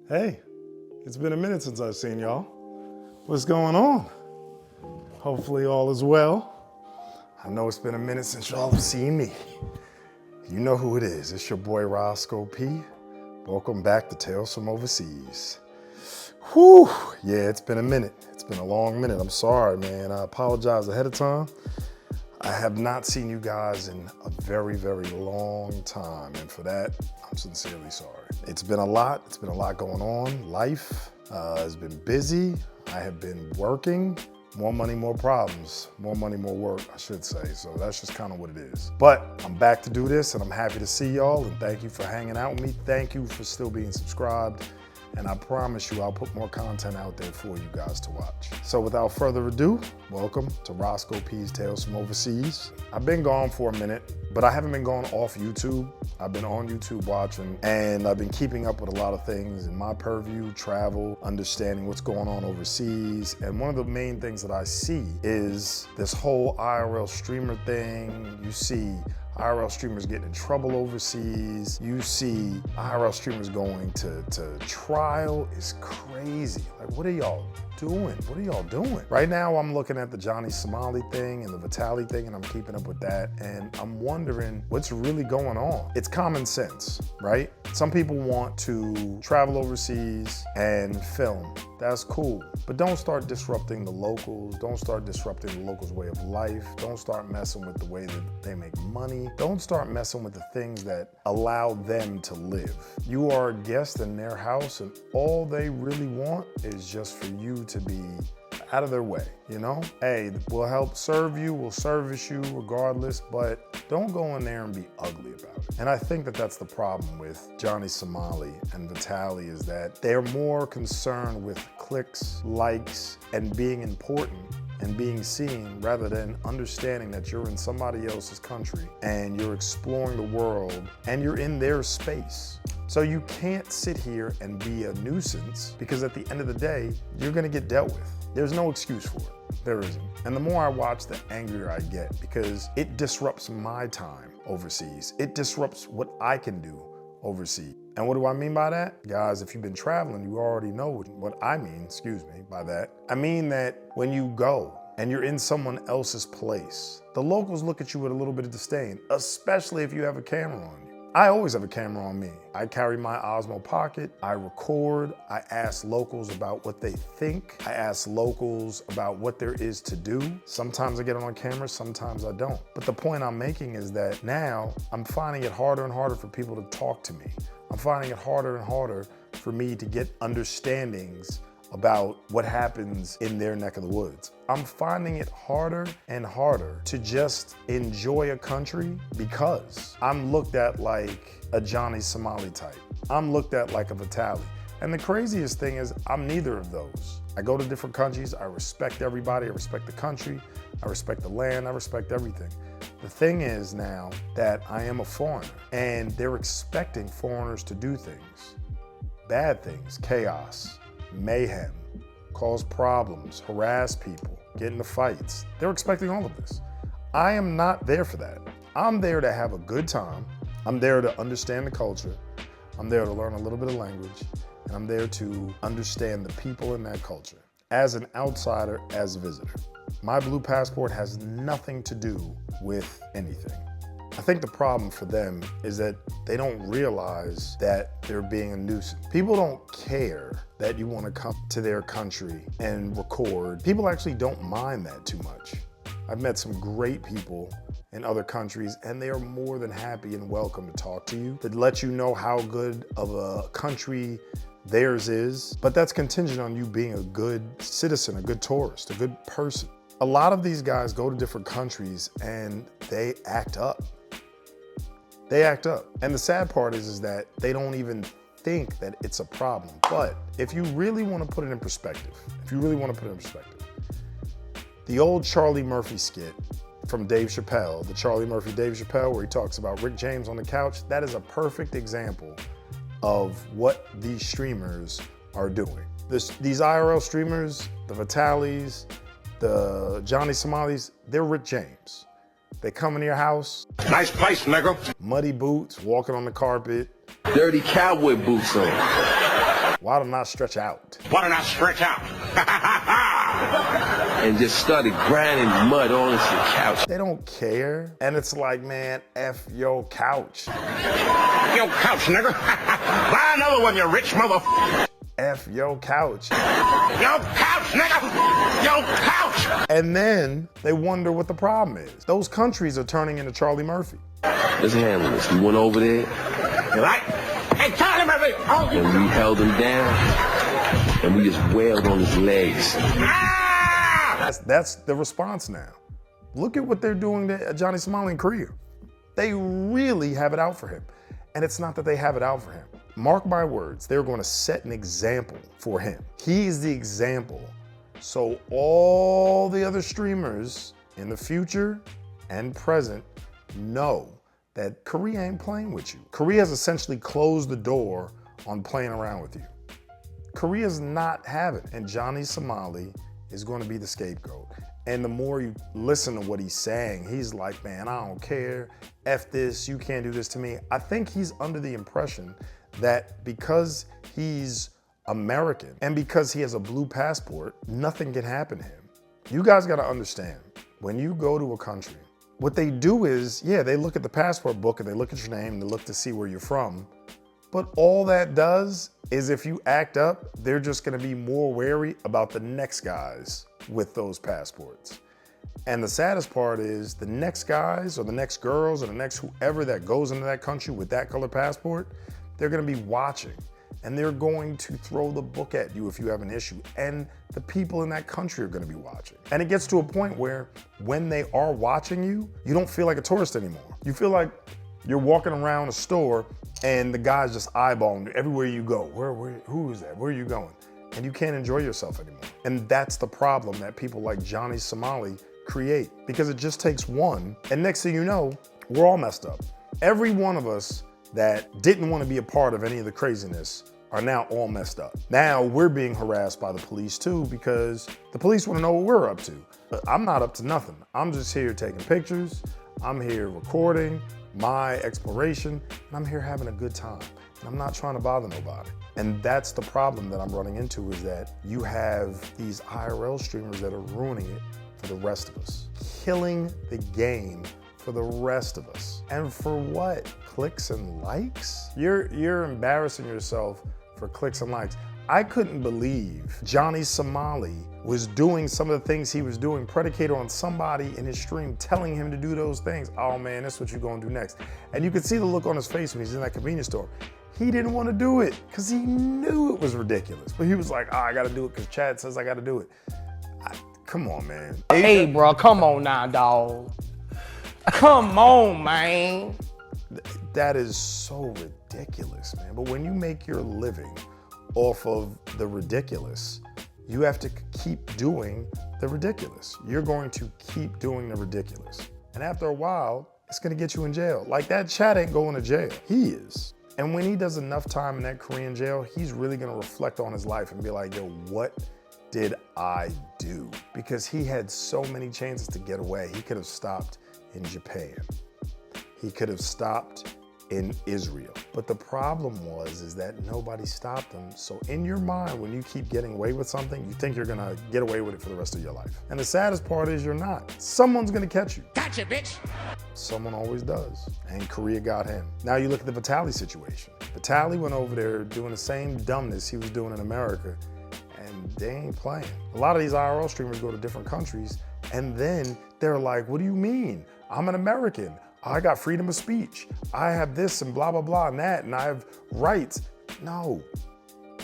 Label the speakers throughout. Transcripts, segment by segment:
Speaker 1: Hey, it's been a minute since I've seen y'all. What's going on? Hopefully all is well. I know it's been a minute since y'all have seen me. You know who it is. It's your boy Roscoe P. Welcome back to Tales from Overseas. Whew, yeah, it's been a minute. It's been a long minute. I'm sorry, man. I apologize ahead of time. I have not seen you guys in a very, very long time. And for that, I'm sincerely sorry. It's been a lot. It's been a lot going on. Life has been busy. I have been working. More money, more problems. More money, more work, I should say. So that's just kind of what it is. But I'm back to do this and I'm happy to see y'all and thank you for hanging out with me. Thank you for still being subscribed. And I promise you, I'll put more content out there for you guys to watch. So without further ado, welcome to Roscoe P's Tales from Overseas. I've been gone for a minute, but I haven't been going off YouTube. I've been on YouTube watching, and I've been keeping up with a lot of things in my purview, travel, understanding what's going on overseas. And one of the main things that I see is this whole IRL streamer thing. You see IRL streamers getting in trouble overseas. You see IRL streamers going to trial. It's crazy. Like, what are y'all doing? What are y'all doing? Right now, I'm looking at the Johnny Somali thing and the Vitaly thing, and I'm keeping up with that. And I'm wondering what's really going on. It's common sense, right? Some people want to travel overseas and film. That's cool. But don't start disrupting the locals. Don't start disrupting the locals' way of life. Don't start messing with the way that they make money. Don't start messing with the things that allow them to live. You are a guest in their house and all they really want is just for you to be out of their way, you know? Hey, we'll help serve you, we'll service you regardless, but don't go in there and be ugly about it. And I think that that's the problem with Johnny Somali and Vitaly is that they're more concerned with clicks, likes, and being important and being seen rather than understanding that you're in somebody else's country and you're exploring the world and you're in their space. So you can't sit here and be a nuisance because at the end of the day, you're gonna get dealt with. There's no excuse for it. There isn't. And the more I watch, the angrier I get because it disrupts my time overseas. It disrupts what I can do overseas. And what do I mean by that? Guys, if you've been traveling, you already know what I mean, by that. I mean that when you go and you're in someone else's place, the locals look at you with a little bit of disdain, especially if you have a camera on you. I always have a camera on me. I carry my Osmo Pocket, I record, I ask locals about what they think, I ask locals about what there is to do. Sometimes I get on camera, sometimes I don't. But the point I'm making is that now I'm finding it harder and harder for people to talk to me. I'm finding it harder and harder for me to get understandings about what happens in their neck of the woods. I'm finding it harder and harder to just enjoy a country because I'm looked at like a Johnny Somali type. I'm looked at like a Vitaly. And the craziest thing is I'm neither of those. I go to different countries, I respect everybody, I respect the country, I respect the land, I respect everything. The thing is now that I am a foreigner and they're expecting foreigners to do things, bad things, chaos, mayhem, cause problems, harass people, get into fights. They're expecting all of this. I am not there for that. I'm there to have a good time. I'm there to understand the culture. I'm there to learn a little bit of language. And I'm there to understand the people in that culture. As an outsider, as a visitor. My blue passport has nothing to do with anything. I think the problem for them is that they don't realize that they're being a nuisance. People don't care that you want to come to their country and record. People actually don't mind that too much. I've met some great people in other countries and they are more than happy and welcome to talk to you, to let you know how good of a country theirs is. But that's contingent on you being a good citizen, a good tourist, a good person. A lot of these guys go to different countries and they act up. They act up. And the sad part is that they don't even think that it's a problem. But if you really want to put it in perspective, the old Charlie Murphy skit from Dave Chappelle, the Charlie Murphy, Dave Chappelle, where he talks about Rick James on the couch, that is a perfect example of what these streamers are doing. These IRL streamers, the Vitalys, the Johnny Somalis, they're Rick James. They come into your house.
Speaker 2: Nice place, nigga.
Speaker 1: Muddy boots, walking on the carpet.
Speaker 2: Dirty cowboy boots on.
Speaker 1: Why don't I stretch out?
Speaker 2: Why don't I stretch out?
Speaker 3: And just started grinding mud all into the couch.
Speaker 1: They don't care. And it's like, man, F your couch.
Speaker 2: Yo, couch, nigga. Buy another one, you rich motherfucker.
Speaker 1: F your couch.
Speaker 2: Yo, couch, nigga. Yo, couch.
Speaker 1: And then they wonder what the problem is. Those countries are turning into Charlie Murphy.
Speaker 3: Let's handle this. We went over there.
Speaker 2: You like? Hey, Charlie Murphy. Oh,
Speaker 3: And we held him down. And we just wailed on his legs.
Speaker 1: That's the response now. Look at what they're doing to Johnny Somali in Korea. They really have it out for him. And it's not that they have it out for him. Mark my words, they're going to set an example for him. He's the example. So all the other streamers in the future and present know that Korea ain't playing with you. Korea has essentially closed the door on playing around with you. Korea's not having it. And Johnny Somali is going to be the scapegoat. And the more you listen to what he's saying, he's like, man, I don't care. F this, you can't do this to me. I think he's under the impression that because he's American and because he has a blue passport, nothing can happen to him. You guys got to understand, when you go to a country, what they do is, yeah, they look at the passport book and they look at your name and they look to see where you're from. But all that does is if you act up, they're just gonna be more wary about the next guys with those passports. And the saddest part is the next guys or the next girls or the next whoever that goes into that country with that color passport, they're gonna be watching and they're going to throw the book at you if you have an issue. And the people in that country are gonna be watching. And it gets to a point where when they are watching you, you don't feel like a tourist anymore. You feel like you're walking around a store and the guy's just eyeballing you everywhere you go. Who is that? Where are you going? And you can't enjoy yourself anymore. And that's the problem that people like Johnny Somali create, because it just takes one. And next thing you know, we're all messed up. Every one of us that didn't want to be a part of any of the craziness are now all messed up. Now we're being harassed by the police too, because the police want to know what we're up to. I'm not up to nothing. I'm just here taking pictures. I'm here recording my exploration, and I'm here having a good time. And I'm not trying to bother nobody. And that's the problem that I'm running into, is that you have these IRL streamers that are ruining it for the rest of us, killing the game for the rest of us. And for what? Clicks and likes? You're embarrassing yourself for clicks and likes. I couldn't believe Johnny Somali was doing some of the things he was doing predicated on somebody in his stream telling him to do those things. Oh man, that's what you're gonna do next. And you could see the look on his face when he's in that convenience store. He didn't want to do it because he knew it was ridiculous. But he was like, I gotta do it because Chad says I gotta do it. Come on, man.
Speaker 4: Hey, bro, come on now, dog. Come on, man.
Speaker 1: That is so ridiculous, man. But when you make your living off of the ridiculous, you have to keep doing the ridiculous. You're going to keep doing the ridiculous. And after a while, it's gonna get you in jail. Like, that Chad ain't going to jail. He is. And when he does enough time in that Korean jail, he's really gonna reflect on his life and be like, yo, what did I do? Because he had so many chances to get away. He could have stopped in Japan. He could have stopped in Israel. But the problem is that nobody stopped him. So in your mind, when you keep getting away with something, you think you're gonna get away with it for the rest of your life. And the saddest part is you're not. Someone's gonna catch you.
Speaker 2: Gotcha, bitch.
Speaker 1: Someone always does. And Korea got him. Now you look at the Vitaly situation. Vitaly went over there doing the same dumbness he was doing in America, and they ain't playing. A lot of these IRL streamers go to different countries, and then they're like, what do you mean? I'm an American. I got freedom of speech. I have this and blah, blah, blah, and that, and I have rights. No.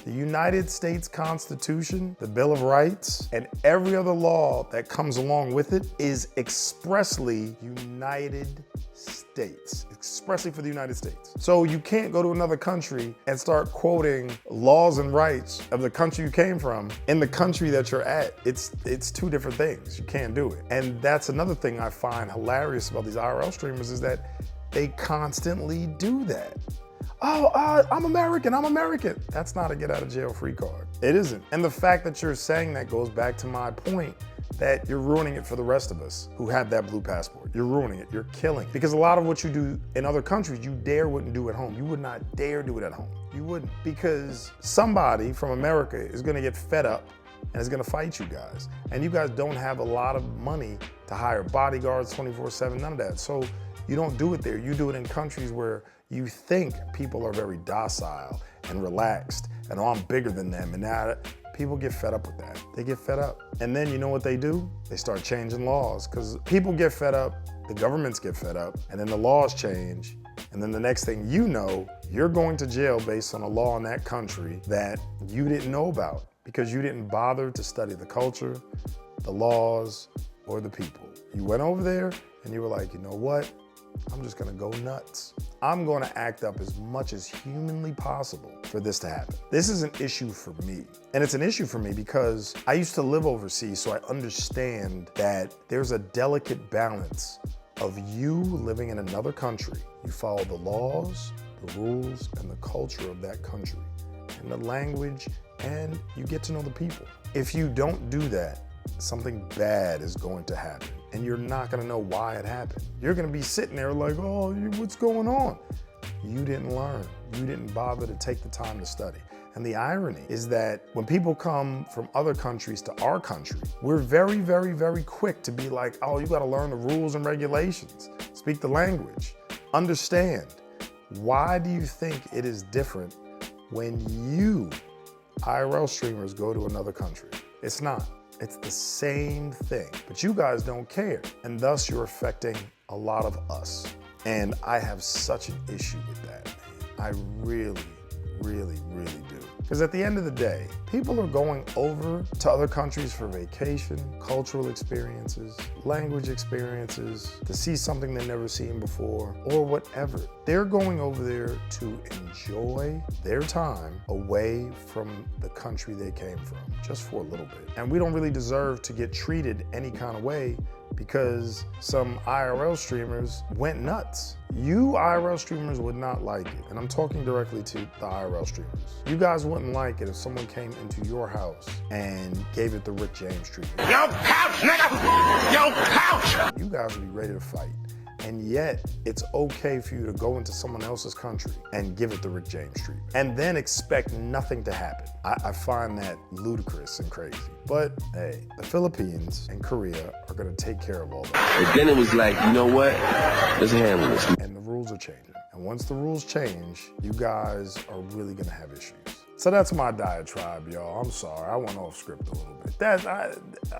Speaker 1: The United States Constitution, the Bill of Rights, and every other law that comes along with it is expressly United States, expressly for the United States. So you can't go to another country and start quoting laws and rights of the country you came from in the country that you're at. It's two different things. You can't do it. And that's another thing I find hilarious about these IRL streamers, is that they constantly do that. I'm American, I'm American. That's not a get out of jail free card. It isn't. And the fact that you're saying that goes back to my point that you're ruining it for the rest of us who have that blue passport. You're ruining it, you're killing it. Because a lot of what you do in other countries, you wouldn't do at home. You would not dare do it at home. You wouldn't. Because somebody from America is gonna get fed up and is gonna fight you guys. And you guys don't have a lot of money to hire bodyguards 24/7, none of that. So you don't do it there. You do it in countries where you think people are very docile and relaxed and, oh, I'm bigger than them. And now people get fed up with that. They get fed up. And then you know what they do? They start changing laws because people get fed up, the governments get fed up, and then the laws change. And then the next thing you know, you're going to jail based on a law in that country that you didn't know about because you didn't bother to study the culture, the laws, or the people. You went over there and you were like, you know what? I'm just gonna go nuts. I'm gonna act up as much as humanly possible for this to happen. This is an issue for me. And it's an issue for me because I used to live overseas, so I understand that there's a delicate balance of you living in another country. You follow the laws, the rules, and the culture of that country, and the language, and you get to know the people. If you don't do that, something bad is going to happen, and you're not gonna know why it happened. You're gonna be sitting there like, oh, what's going on? You didn't learn. You didn't bother to take the time to study. And the irony is that when people come from other countries to our country, we're very, very, very quick to be like, oh, you gotta learn the rules and regulations, speak the language, understand. Why do you think it is different when you, IRL streamers, go to another country? It's not. It's the same thing, but you guys don't care. And thus you're affecting a lot of us. And I have such an issue with that, man. I really, really, really do. Because at the end of the day, people are going over to other countries for vacation, cultural experiences, language experiences, to see something they've never seen before, or whatever. They're going over there to enjoy their time away from the country they came from, just for a little bit. And we don't really deserve to get treated any kind of way because some IRL streamers went nuts. You IRL streamers would not like it, and I'm talking directly to the IRL streamers. You guys wouldn't like it if someone came into your house and gave it the Rick James treatment.
Speaker 2: Yo, couch, nigga! Yo, couch!
Speaker 1: You guys would be ready to fight. And yet, it's okay for you to go into someone else's country and give it the Rick James treatment, and then expect nothing to happen. I find that ludicrous and crazy. But hey, the Philippines and Korea are gonna take care of all that.
Speaker 3: But then it was like, you know what? Let's handle this.
Speaker 1: And the rules are changing. And once the rules change, you guys are really gonna have issues. So that's my diatribe, y'all. I'm sorry, I went off script a little bit.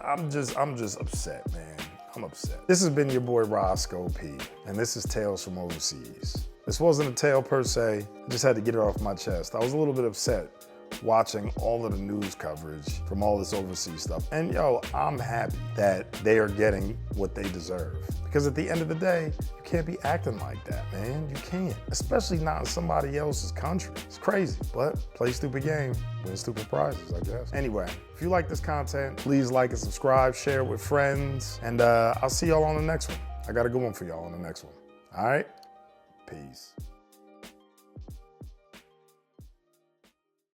Speaker 1: I'm just upset, man. I'm upset. This has been your boy Roscoe P, and this is Tales from Overseas. This wasn't a tale per se, I just had to get it off my chest. I was a little bit upset watching all of the news coverage from all this overseas stuff. And yo, I'm happy that they are getting what they deserve. Because at the end of the day, you can't be acting like that, man. You can't, especially not in somebody else's country. It's crazy, but play stupid game, win stupid prizes, I guess. Anyway, if you like this content, please like and subscribe, share it with friends, and I'll see y'all on the next one. I got a good one for y'all on the next one. All right, peace.